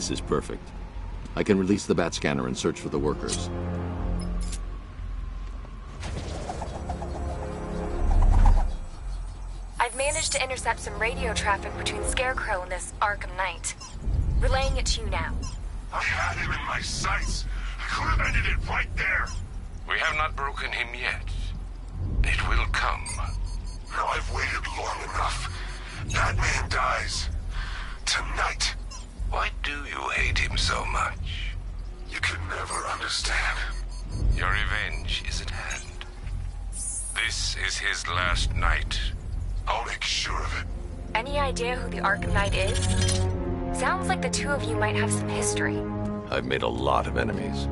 This is perfect. I can release the bat scanner and search for the workers. I've managed to intercept some radio traffic between Scarecrow and this Arkham Knight. Relaying it to you now. I had him in my sights. I could have ended it right there. We have not broken him yet. It will come. Now I've waited long enough. That man dies. Tonight. Why do you hate him so much? You can never understand. Your revenge is at hand. This is his last night. I'll make sure of it. Any idea who the Arkham Knight is? Sounds like the two of you might have some history. I've made a lot of enemies.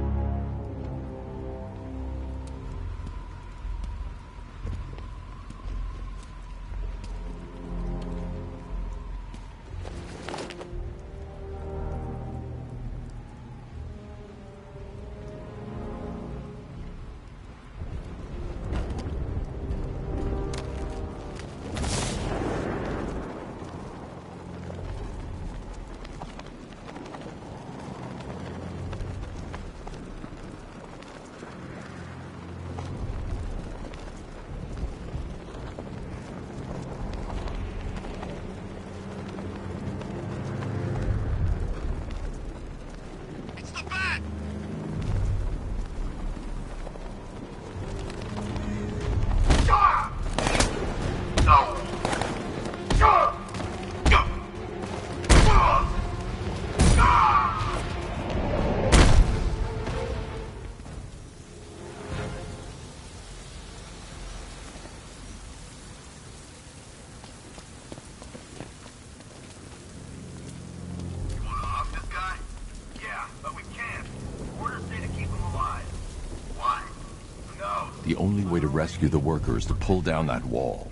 The only way to rescue the worker is to pull down that wall.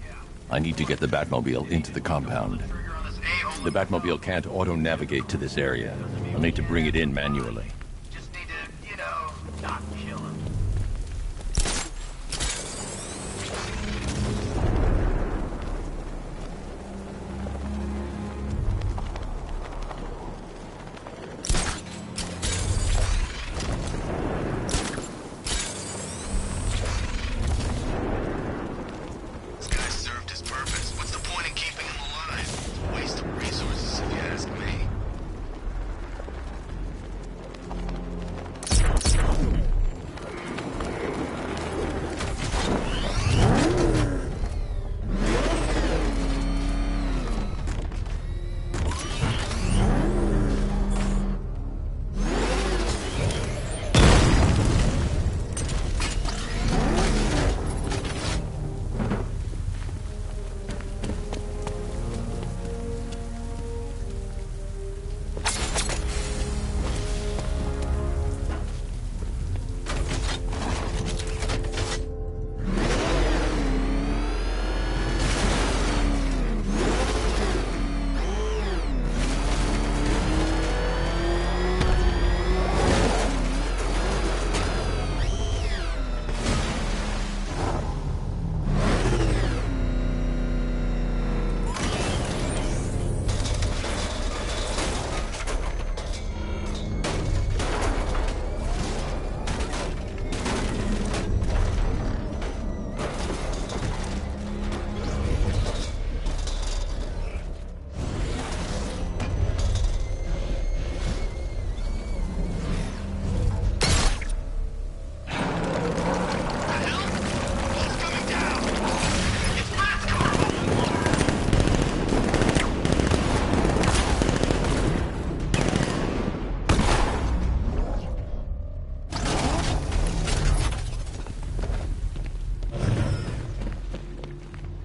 I need to get the Batmobile into the compound. The Batmobile can't auto-navigate to this area. I'll need to bring it in manually. Just need to, not kill him.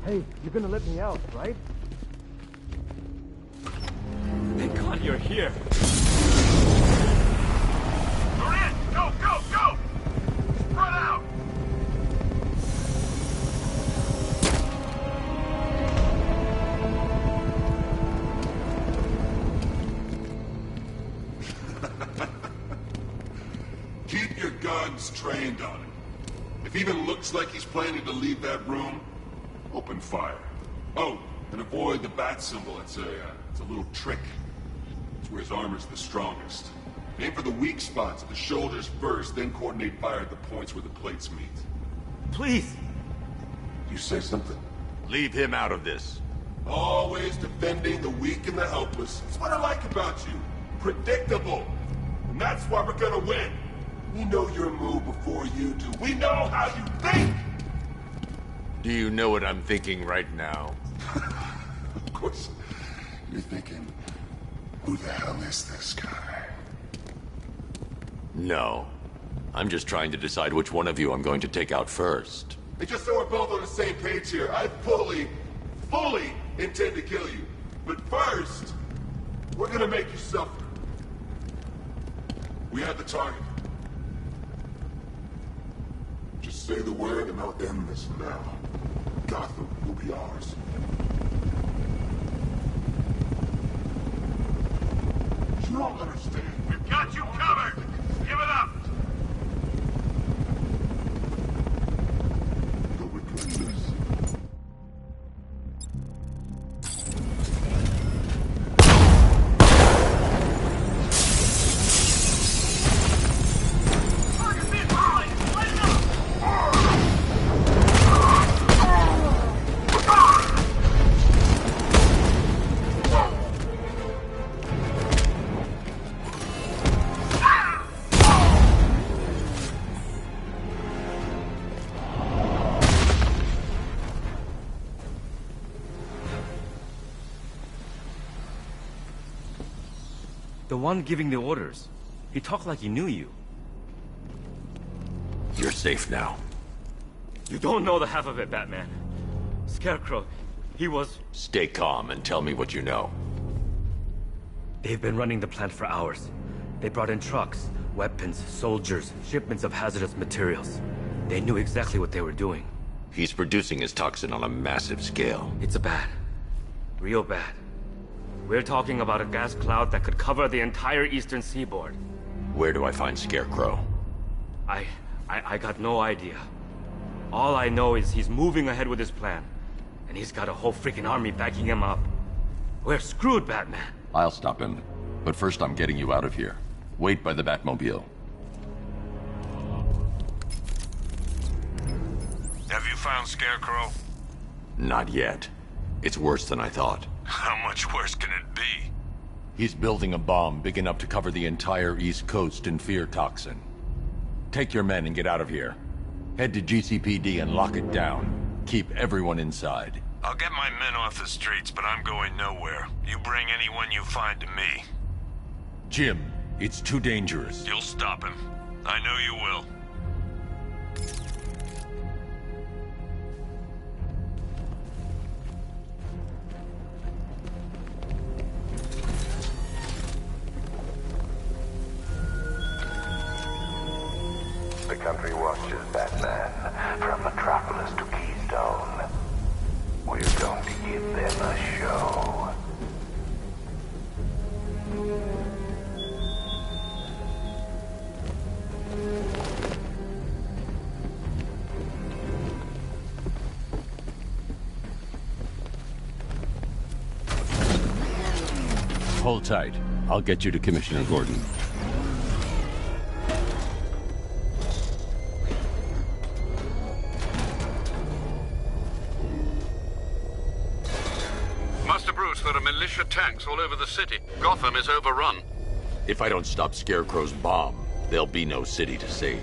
Hey, you're gonna let me out, right? Thank God you're here. You're in! Go, go, go! Run out! Keep your guns trained on him. If he even looks like he's planning to leave that room, open fire. Oh, and avoid the bat symbol. It's a little trick. It's where his armor's the strongest. Aim for the weak spots at the shoulders first, then coordinate fire at the points where the plates meet. Please! You say something? Leave him out of this. Always defending the weak and the helpless. That's what I like about you. Predictable. And that's why we're gonna win. We know your move before you do. We know how you think! Do you know what I'm thinking right now? Of course. You're thinking, who the hell is this guy? No. I'm just trying to decide which one of you I'm going to take out first. And just so we're both on the same page here, I fully intend to kill you. But first, we're gonna make you suffer. We have the target. Just say the word and I'll end this now. Gotham will be ours. You don't understand. We've got you covered! Give it up! But we're doing this. The one giving the orders. He talked like he knew you. You're safe now. You don't know the half of it, Batman. Scarecrow, he was... Stay calm and tell me what you know. They've been running the plant for hours. They brought in trucks, weapons, soldiers, shipments of hazardous materials. They knew exactly what they were doing. He's producing his toxin on a massive scale. It's bad. Real bad. We're talking about a gas cloud that could cover the entire eastern seaboard. Where do I find Scarecrow? I got no idea. All I know is he's moving ahead with his plan. And he's got a whole freaking army backing him up. We're screwed, Batman. I'll stop him. But first I'm getting you out of here. Wait by the Batmobile. Have you found Scarecrow? Not yet. It's worse than I thought. How much worse can it be? He's building a bomb big enough to cover the entire East Coast in fear toxin. Take your men and get out of here. Head to GCPD and lock it down. Keep everyone inside. I'll get my men off the streets, but I'm going nowhere. You bring anyone you find to me. Jim, it's too dangerous. You'll stop him. I know you will. The country watches, Batman, from Metropolis to Keystone. We're going to give them a show. Hold tight. I'll get you to Commissioner Gordon. Master Bruce, there are militia tanks all over the city. Gotham is overrun. If I don't stop Scarecrow's bomb, there'll be no city to save.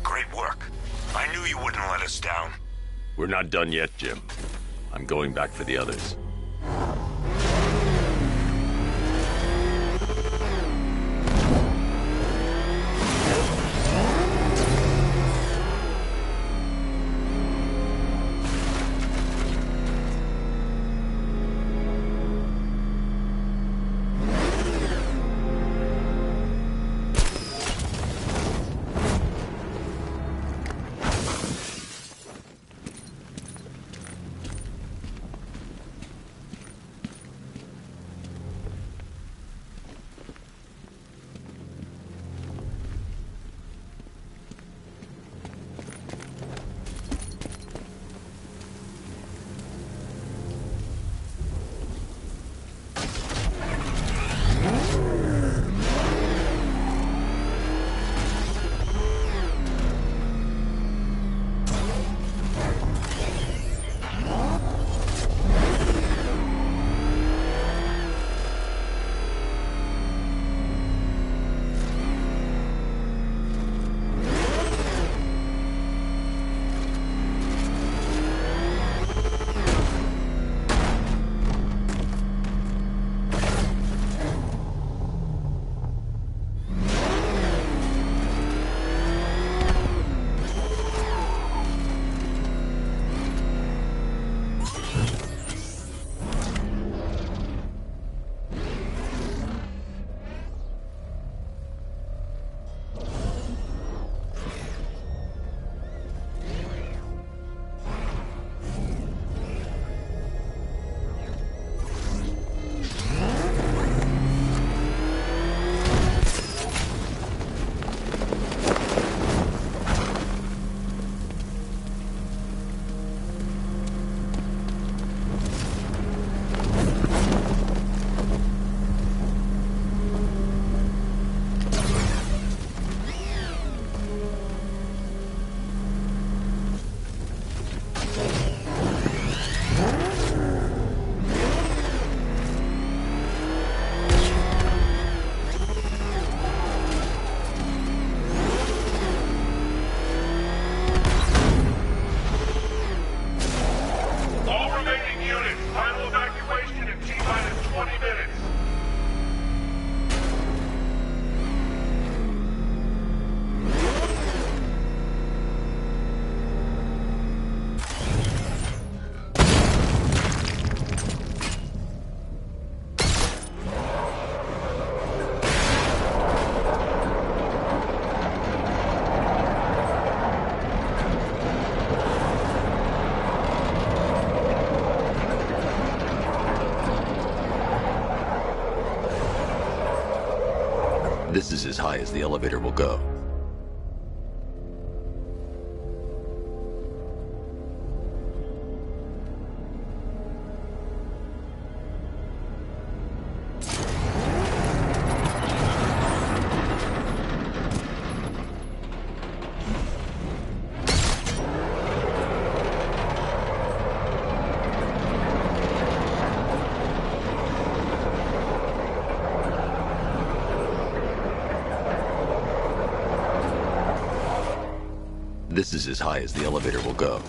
Great work. I knew you wouldn't let us down. We're not done yet, Jim. I'm going back for the others. This is as high as the elevator will go. This is as high as the elevator will go.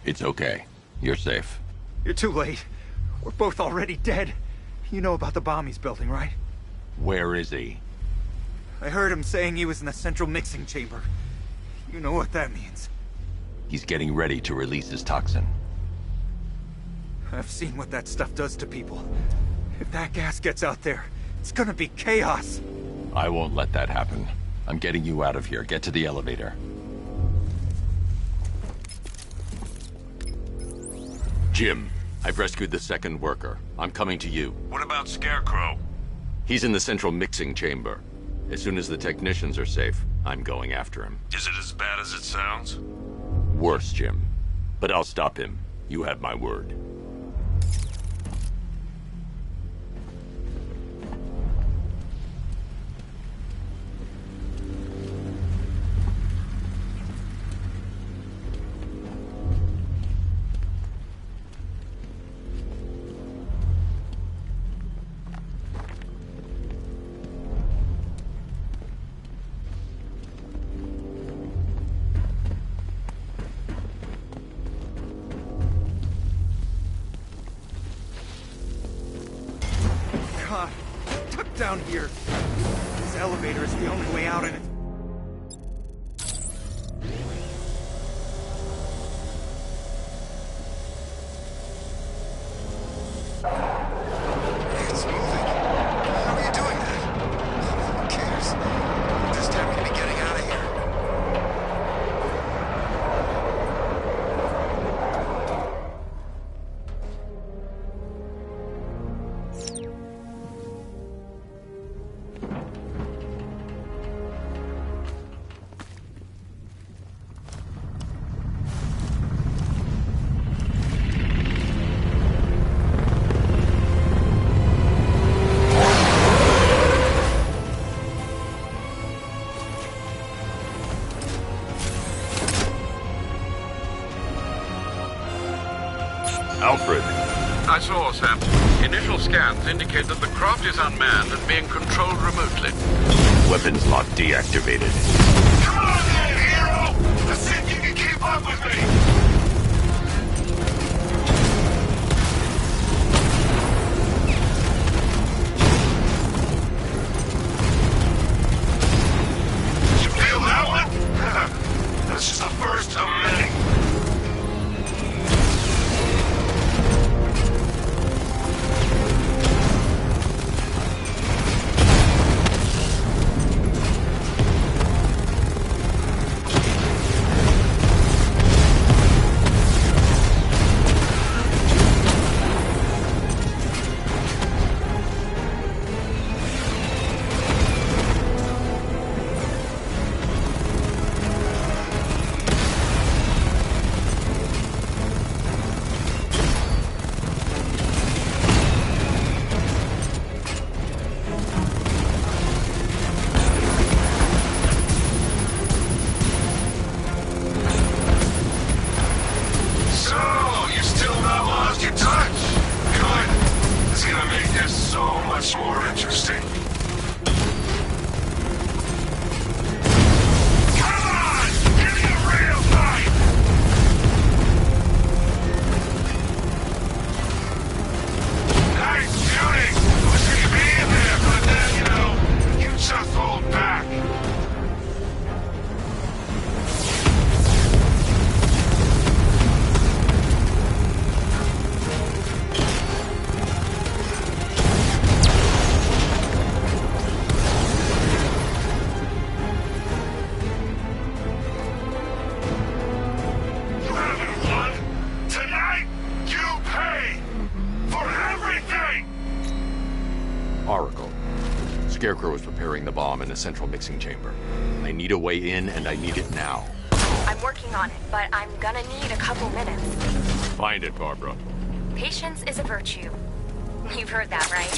It's okay. You're safe. You're too late. We're both already dead. You know about the bomb he's building, right? Where is he? I heard him saying he was in the central mixing chamber. You know what that means. He's getting ready to release his toxin. I've seen what that stuff does to people. If that gas gets out there, it's gonna be chaos. I won't let that happen. I'm getting you out of here. Get to the elevator. Jim, I've rescued the second worker. I'm coming to you. What about Scarecrow? He's in the central mixing chamber. As soon as the technicians are safe, I'm going after him. Is it as bad as it sounds? Worse, Jim. But I'll stop him. You have my word. down here. This elevator is the only way out in it. It's moving. How are you doing that? Who cares? This time we're gonna be getting out of here. Alfred. I saw, Sam. Initial scans indicate that the craft is unmanned and being controlled remotely. Weapons lock deactivated. Come on then, hero! Let's see if you can keep up with me! You feel that one? That's just the first of many. Scarecrow is preparing the bomb in the central mixing chamber. I need a way in, and I need it now. I'm working on it, but I'm gonna need a couple minutes. Find it, Barbara. Patience is a virtue. You've heard that, right?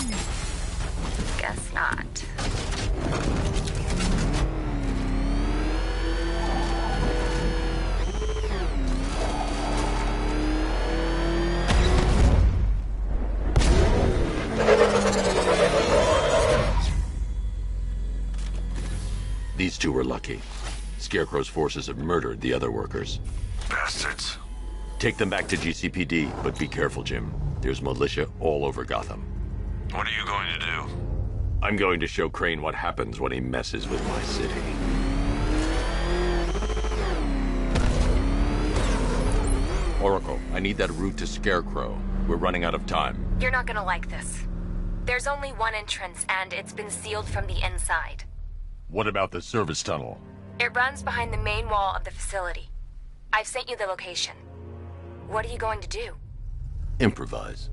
Guess not. These two were lucky. Scarecrow's forces have murdered the other workers. Bastards. Take them back to GCPD, but be careful, Jim. There's militia all over Gotham. What are you going to do? I'm going to show Crane what happens when he messes with my city. Oracle, I need that route to Scarecrow. We're running out of time. You're not gonna like this. There's only one entrance, and it's been sealed from the inside. What about the service tunnel? It runs behind the main wall of the facility. I've sent you the location. What are you going to do? Improvise.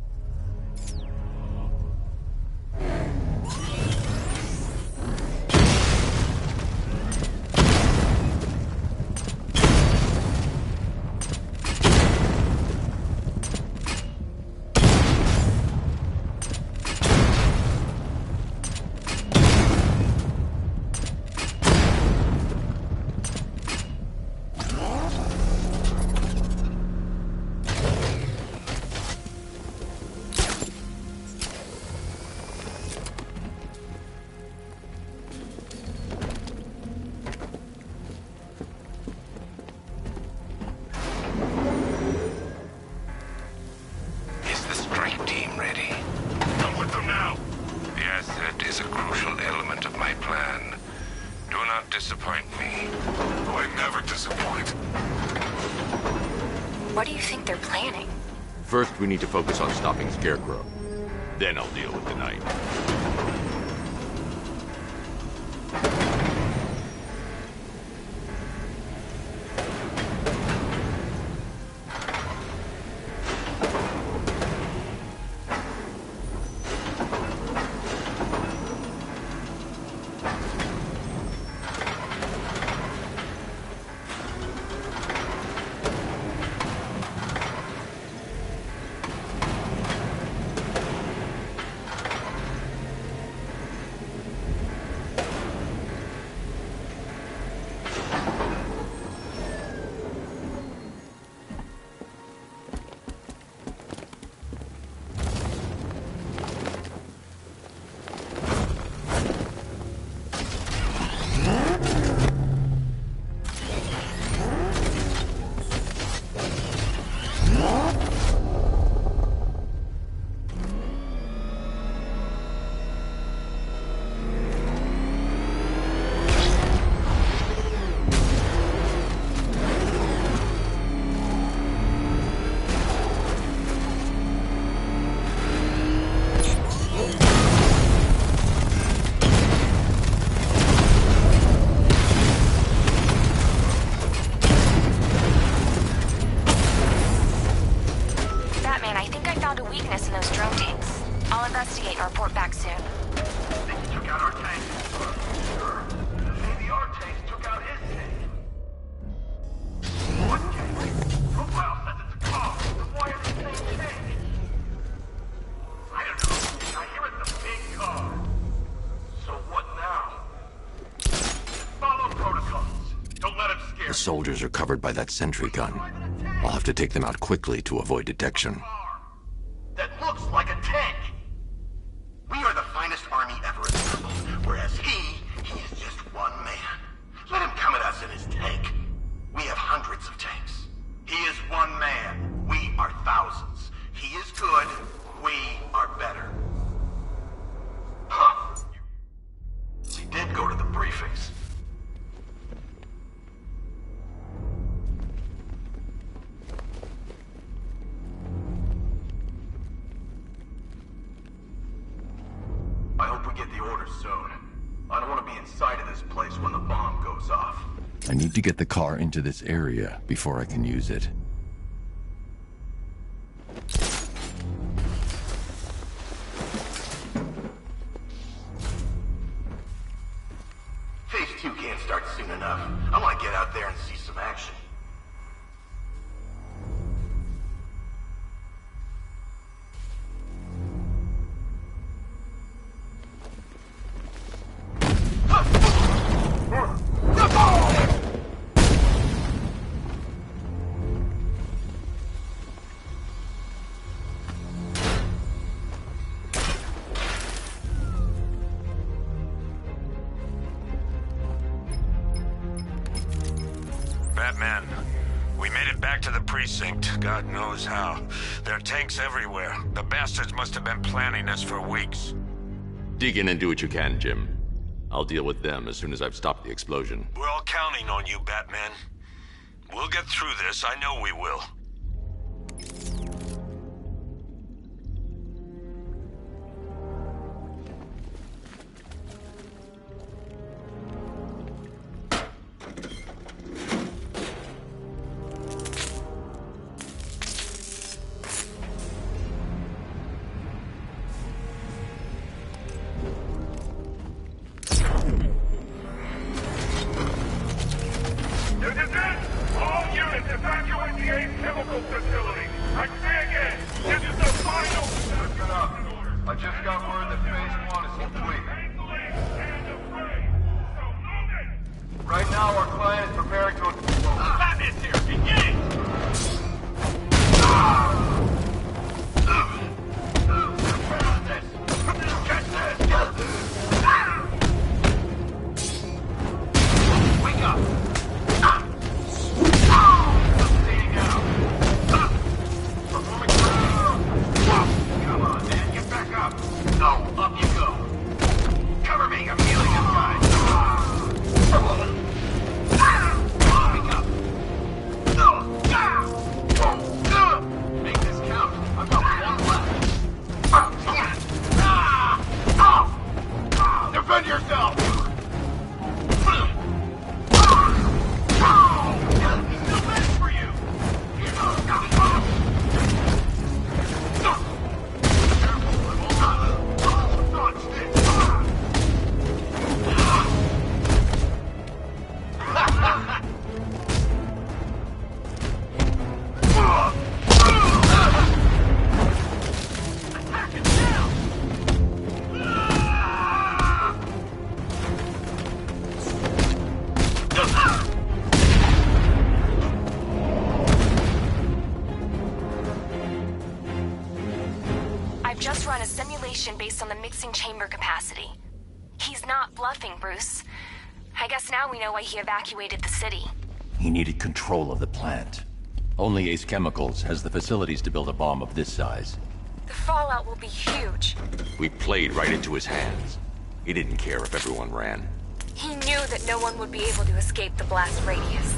disappoint me. I never disappoint. What do you think they're planning? First, we need to focus on stopping Scarecrow. Then I'll deal with the Knight. The soldiers are covered by that sentry gun. I'll have to take them out quickly to avoid detection. That looks like a tank. We are the finest army ever assembled, whereas he is just one man. Let him come at us in his tank. We have hundreds of tanks. He is one man. We are thousands. He is good. We are better. Huh. He did go to the briefings. I hope we get the orders soon. I don't want to be inside of this place when the bomb goes off. I need to get the car into this area before I can use it. Phase 2 can't start soon enough. I want to get out there and see some action. Batman, we made it back to the precinct. God knows how. There are tanks everywhere. The bastards must have been planning this for weeks. Dig in and do what you can, Jim. I'll deal with them as soon as I've stopped the explosion. We're all counting on you, Batman. We'll get through this. I know we will. Up you go. Cover me, I'm healing inside. yourself! Just run a simulation based on the mixing chamber capacity. He's not bluffing, Bruce. I guess now we know why he evacuated the city. He needed control of the plant. Only Ace Chemicals has the facilities to build a bomb of this size. The fallout will be huge. We played right into his hands. He didn't care if everyone ran. He knew that no one would be able to escape the blast radius.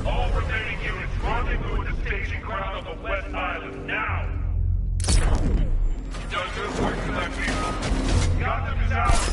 All remaining units rendezvous at the staging ground on the West Island now! You've done good work for them people. Gotham is ours.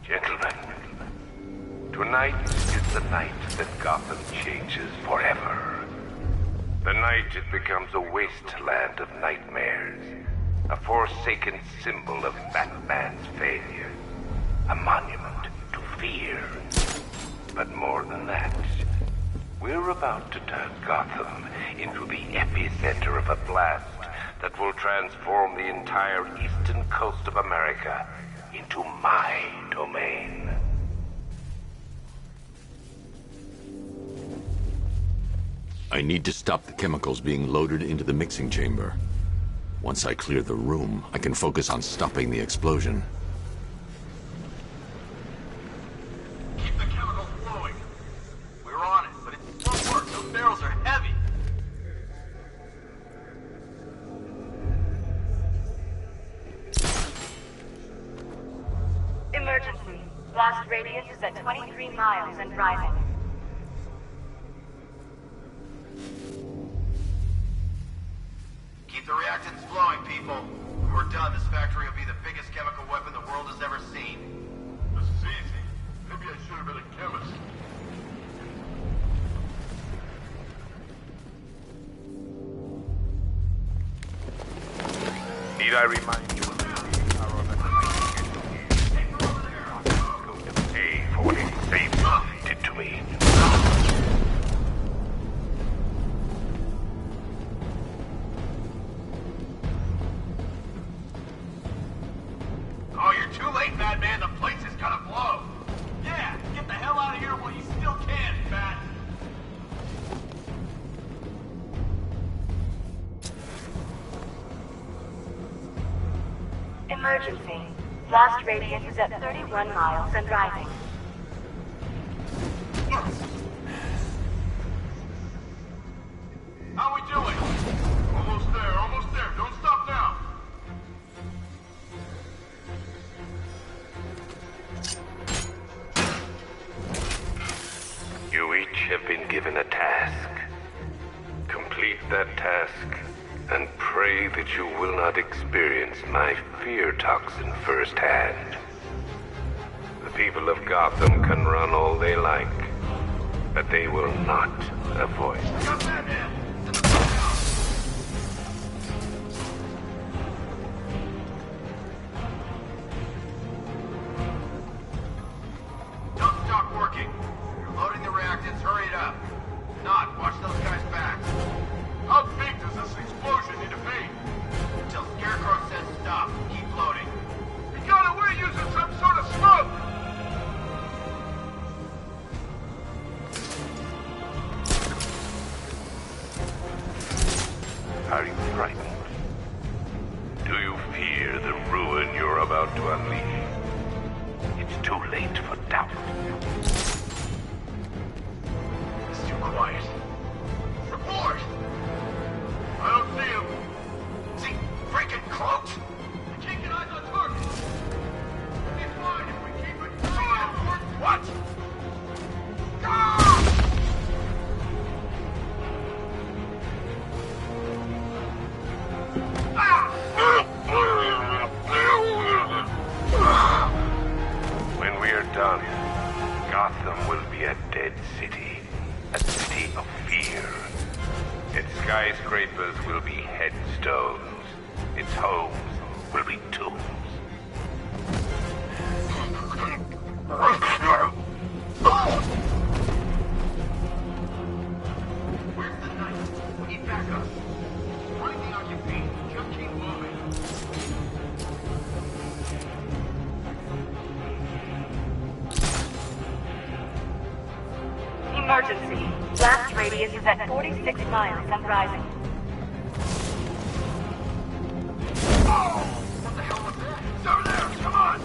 Gentlemen, tonight is the night that Gotham changes forever. The night it becomes a wasteland of nightmares, a forsaken symbol of Batman's failure, a monument to fear. But more than that, we're about to turn Gotham into the epicenter of a blast that will transform the entire eastern coast of America into my domain. I need to stop the chemicals being loaded into the mixing chamber. Once I clear the room, I can focus on stopping the explosion. Keep the chemicals flowing. We're on it, but it's slow work. Those barrels are heavy. Emergency. Blast radius is at 23 miles and rising. Keep the reactants flowing, people. When we're done, this factory will be the biggest chemical weapon the world has ever seen. This is easy. Maybe I should have been a chemist. Need I remind you of the power of the going to pay for what his savior did to me. Oh, you're too late, Batman. The place is gonna blow. Yeah, get the hell out of here while you still can, Bat. Emergency. Blast radius is at 31 miles and rising. How we doing? Almost there, almost there. Don't stop now. You each have been given a task. Complete that task, and pray that you will not experience my fear toxin firsthand. The people of Gotham can run all they like, but they will not avoid. Got Batman! Don't stop working. You're loading the reactants. Hurry it up. Not, watch those guys' backs. How big does this explosion need to be? Until Scarecrow says stop. Keep loading. You got away using some sort of smoke! about to unleash. It's too late for doubt. It's too quiet. Report! I don't see him. Is he freaking cloaked? I can't get eyes on target. It's fine if we keep it quiet. What? Ah! When we are done, Gotham will be a dead city. A city of fear. Its skyscrapers will be headstones. Its homes will be tombs. Where's the knife? We need backup. Anything on your feet. Just keep moving. Emergency. Blast radius is at 46 miles and rising. What the hell was that? It's over there! Come on!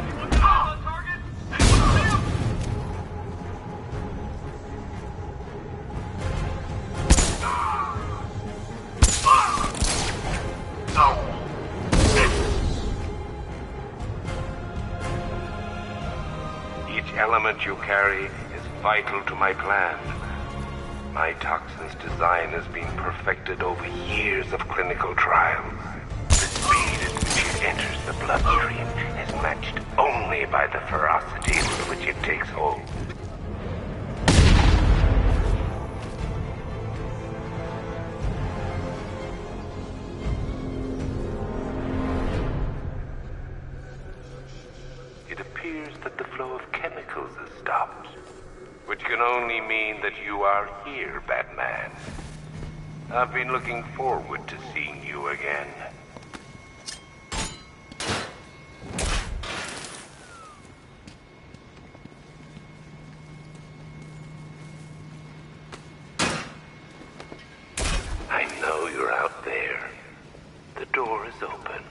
Anyone got eyes on target? Anyone see him? Each element you carry is vital to my plan. My toxin's design has been perfected over years of clinical trials. The speed at which it enters the bloodstream is matched only by the ferocity with which it takes hold. It appears that the flow of chemicals has stopped, which can only mean that you are here, Batman. I've been looking forward to seeing you again. I know you're out there. The door is open.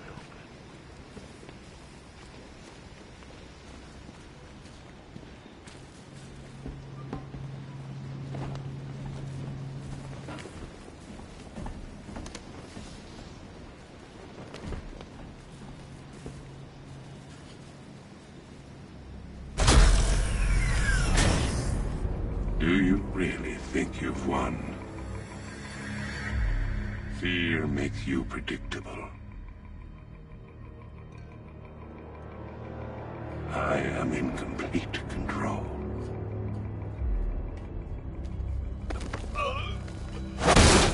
Do you really think you've won? Fear makes you predictable. I am in complete control.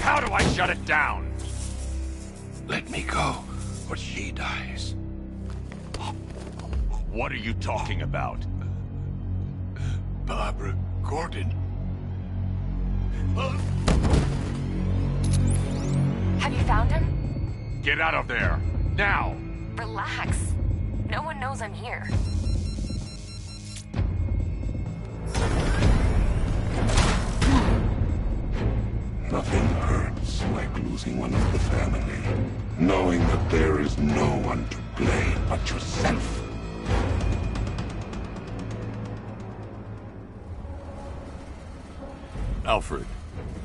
How do I shut it down? Let me go, or she dies. What are you talking about? Barbara Gordon. Have you found him? Get out of there! Now! Relax. No one knows I'm here. Nothing hurts like losing one of the family. Knowing that there is no one to blame but yourself. Alfred.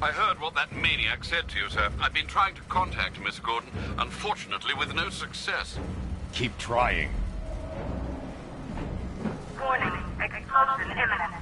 I heard what that maniac said to you, sir. I've been trying to contact Miss Gordon, unfortunately with no success. Keep trying. Warning. Explosion imminent.